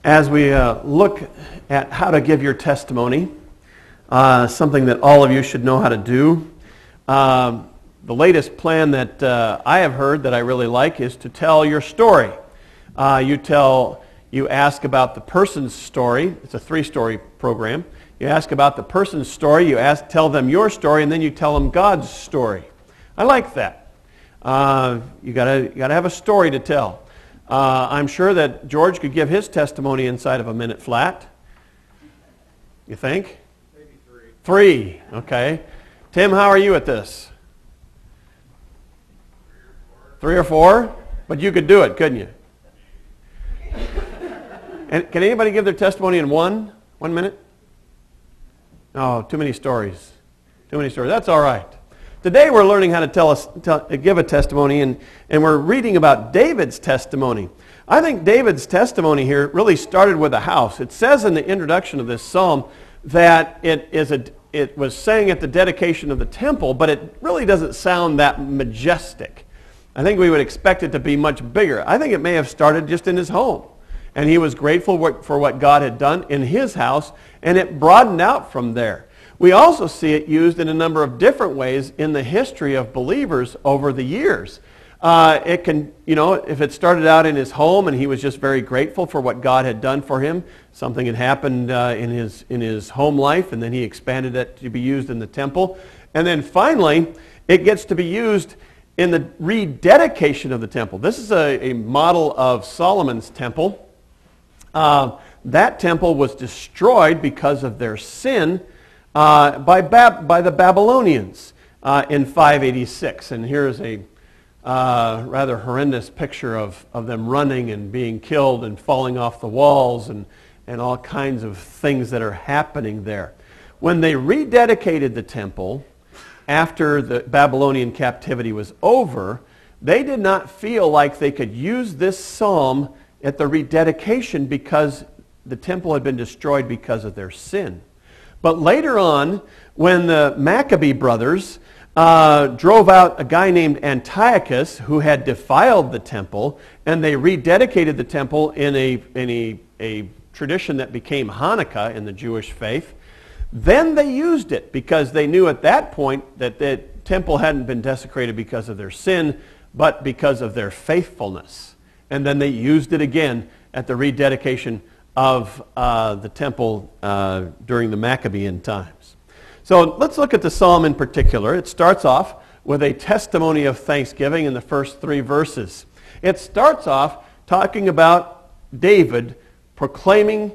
As we look at how to give your testimony, something that all of you should know how to do, the latest plan that I have heard that I really like is to tell your story. You ask about the person's story. It's a 3-story program. You ask about the person's story, tell them your story, and then you tell them God's story. I like that. You gotta have a story to tell. I'm sure that George could give his testimony inside of a minute flat. You think? Maybe 3. 3, okay. Tim, how are you at this? 3 or 4? But you could do it, couldn't you? And can anybody give their testimony in 1 minute? Oh, too many stories. Too many stories. That's all right. Today we're learning how to give a testimony, and we're reading about David's testimony. I think David's testimony here really started with a house. It says in the introduction of this psalm that it was sang at the dedication of the temple, but it really doesn't sound that majestic. I think we would expect it to be much bigger. I think it may have started just in his home, and he was grateful for what God had done in his house, and it broadened out from there. We also see it used in a number of different ways in the history of believers over the years. It can, if it started out in his home and he was just very grateful for what God had done for him, something had happened in his home life, and then he expanded it to be used in the temple. And then finally, it gets to be used in the rededication of the temple. This is a model of Solomon's temple. That temple was destroyed because of their sin by the Babylonians in 586. And here's a rather horrendous picture of them running and being killed and falling off the walls and all kinds of things that are happening there. When they rededicated the temple after the Babylonian captivity was over, they did not feel like they could use this psalm at the rededication because the temple had been destroyed because of their sin. But later on, when the Maccabee brothers drove out a guy named Antiochus who had defiled the temple, and they rededicated the temple in a tradition that became Hanukkah in the Jewish faith, then they used it because they knew at that point that the temple hadn't been desecrated because of their sin, but because of their faithfulness. And then they used it again at the rededication of the temple during the Maccabean times. So let's look at the psalm in particular. It starts off with a testimony of thanksgiving in the first 3 verses. It starts off talking about David proclaiming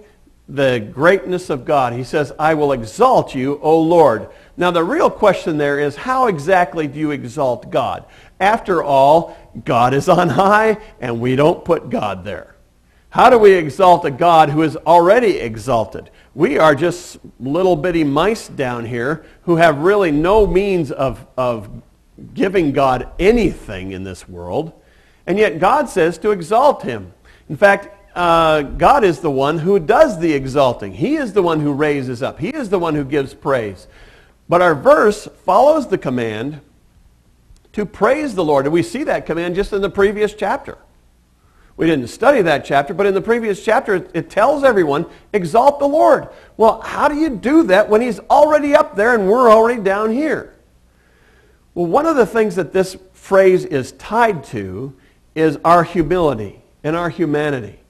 the greatness of God. He says, "I will exalt you, O Lord." Now the real question there is, how exactly do you exalt God? After all, God is on high, and we don't put God there. How do we exalt a God who is already exalted? We are just little bitty mice down here who have really no means of giving God anything in this world. And yet God says to exalt him. In fact, God is the one who does the exalting. He is the one who raises up. He is the one who gives praise. But our verse follows the command to praise the Lord. And we see that command just in the previous chapter. We didn't study that chapter, but in the previous chapter it tells everyone, exalt the Lord. Well, how do you do that when he's already up there and we're already down here? Well, one of the things that this phrase is tied to is our humility and our humanity.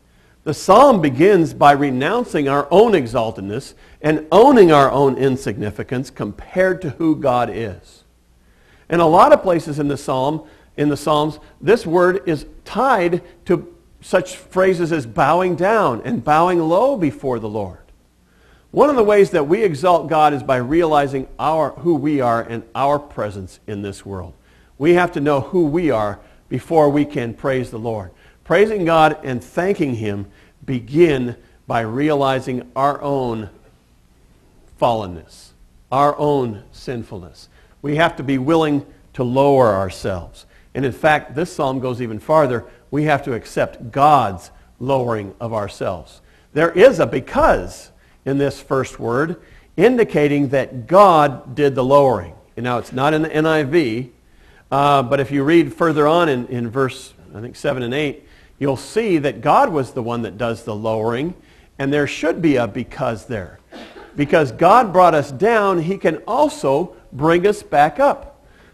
The psalm begins by renouncing our own exaltedness and owning our own insignificance compared to who God is. In a lot of places in the Psalms, this word is tied to such phrases as bowing down and bowing low before the Lord. One of the ways that we exalt God is by realizing who we are and our presence in this world. We have to know who we are before we can praise the Lord. Praising God and thanking him begin by realizing our own fallenness, our own sinfulness. We have to be willing to lower ourselves. And in fact, this psalm goes even farther. We have to accept God's lowering of ourselves. There is a because in this first word, indicating that God did the lowering. And now it's not in the NIV, but if you read further on in verse, I think 7 and 8, you'll see that God was the one that does the lowering. And there should be a because there. Because God brought us down, He can also bring us back up.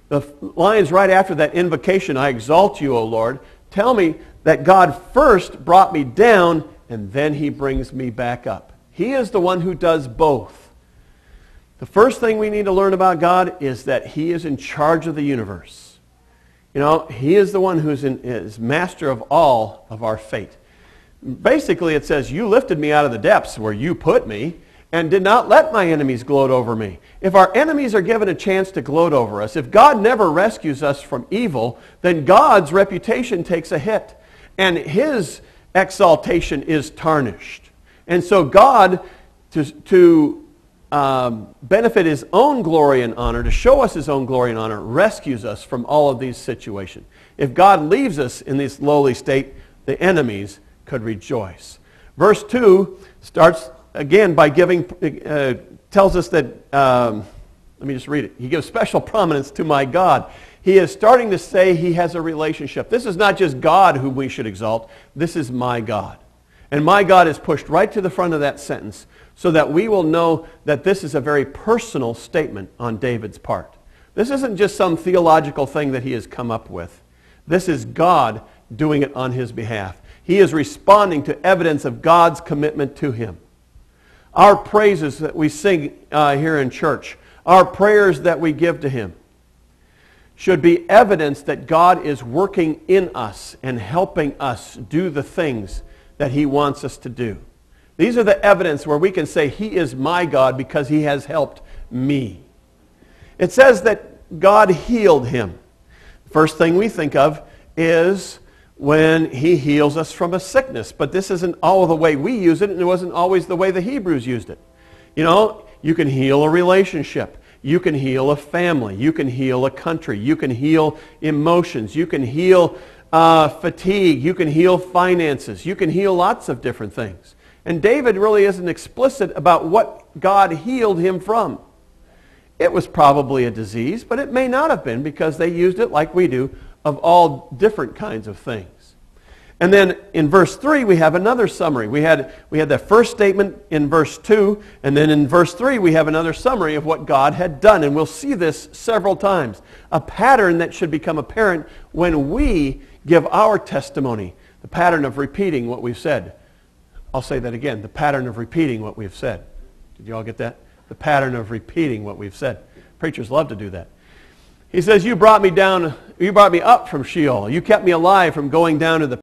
The lines right after that invocation, I exalt you, O Lord, tell me that God first brought me down and then He brings me back up. He is the one who does both. The first thing we need to learn about God is that He is in charge of the universe. You know, He is the one who is master of all of our fate. Basically, it says, you lifted me out of the depths where you put me and did not let my enemies gloat over me. If our enemies are given a chance to gloat over us, if God never rescues us from evil, then God's reputation takes a hit and His exaltation is tarnished. And so God, to benefit His own glory and honor, to show us His own glory and honor, rescues us from all of these situations. If God leaves us in this lowly state, the enemies could rejoice. Verse 2 starts again by tells us that, let me just read it. He gives special prominence to my God. He is starting to say He has a relationship. This is not just God whom we should exalt. This is my God. And my God is pushed right to the front of that sentence so that we will know that this is a very personal statement on David's part. This isn't just some theological thing that he has come up with. This is God doing it on his behalf. He is responding to evidence of God's commitment to him. Our praises that we sing here in church, our prayers that we give to Him, should be evidence that God is working in us and helping us do the things that He wants us to do. These are the evidence where we can say, He is my God because He has helped me. It says that God healed him. First thing we think of is when He heals us from a sickness. But this isn't all the way we use it, and it wasn't always the way the Hebrews used it. You know, you can heal a relationship. You can heal a family. You can heal a country. You can heal emotions. You can heal fatigue. You can heal finances. You can heal lots of different things. And David really isn't explicit about what God healed him from. It was probably a disease, but it may not have been because they used it like we do of all different kinds of things. And then in verse 3 we have another summary. We had the first statement in verse 2, and then in verse 3 we have another summary of what God had done. And we'll see this several times. A pattern that should become apparent when we give our testimony. The pattern of repeating what we've said. I'll say that again. The pattern of repeating what we've said. Did you all get that? The pattern of repeating what we've said. Preachers love to do that. He says, you brought me up from Sheol. You kept me alive from going down to the